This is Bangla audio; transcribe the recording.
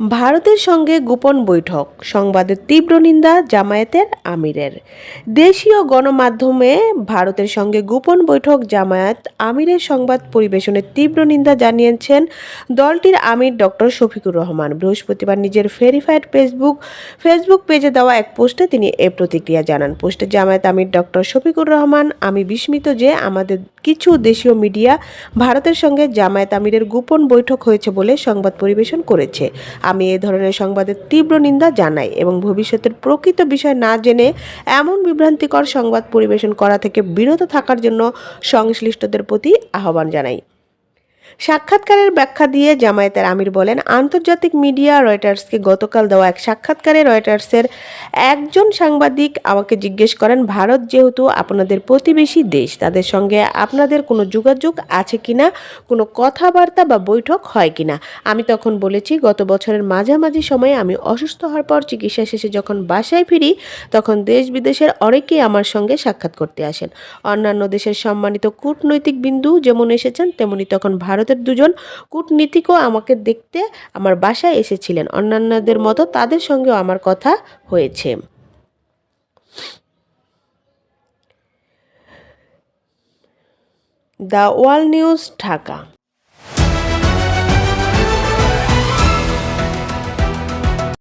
ভারতের সঙ্গে গোপন বৈঠক, সংবাদের তীব্র নিন্দা জামায়াতের আমিরের। দেশীয় গণমাধ্যমে ভারতের সঙ্গে গোপন বৈঠক জামায়াত আমিরের সংবাদ পরিবেশনের তীব্র নিন্দা জানিয়েছেন দলটির আমির ডক্টর শফিকুর রহমান। বৃহস্পতিবার নিজের ভেরিফাইড ফেসবুক পেজে দেওয়া এক পোস্টে তিনি এ প্রতিক্রিয়া জানান। পোস্টে জামায়াত আমির ডক্টর শফিকুর রহমান, আমি বিস্মিত যে আমাদের কিছু দেশীয় মিডিয়া ভারতের সঙ্গে জামায়াত আমিরের গোপন বৈঠক হয়েছে বলে সংবাদ পরিবেশন করেছে। আমি এ ধরনের সংবাদের তীব্র নিন্দা জানাই এবং ভবিষ্যতের প্রকৃত বিষয় না জেনে এমন বিভ্রান্তিকর সংবাদ পরিবেশন করা থেকে বিরত থাকার জন্য সংশ্লিষ্টদের প্রতি আহ্বান জানাই। সাক্ষাৎকারের ব্যাখ্যা দিয়ে জামায়াতের আমির বলেন, আন্তর্জাতিক মিডিয়া রয়টার্সকে গতকাল দেওয়া এক সাক্ষাৎকারে রয়টার্সের একজন সাংবাদিক আমাকে জিজ্ঞেস করেন, ভারত যেহেতু আপনাদের প্রতিবেশী দেশ, তাদের সঙ্গে আপনাদের কোনো যোগাযোগ আছে কিনা, কোনো কথাবার্তা বা বৈঠক হয় কিনা। আমি তখন বলেছি, গত বছরের মাঝামাঝি সময়ে আমি অসুস্থ হওয়ার পর চিকিৎসা শেষে যখন বাসায় ফিরি তখন দেশ বিদেশের অনেকেই আমার সঙ্গে সাক্ষাৎ করতে আসেন। অন্যান্য দেশের সম্মানিত কূটনৈতিক বিন্দু যেমন এসেছেন, তেমনি তখন ভারতের দুজন কূটনীতিকও আমাকে দেখতে আমার বাসায় এসেছিলেন। অন্যান্যদের মতো তাদের সঙ্গেও আমার কথা হয়েছে। The wall news, Dhaka.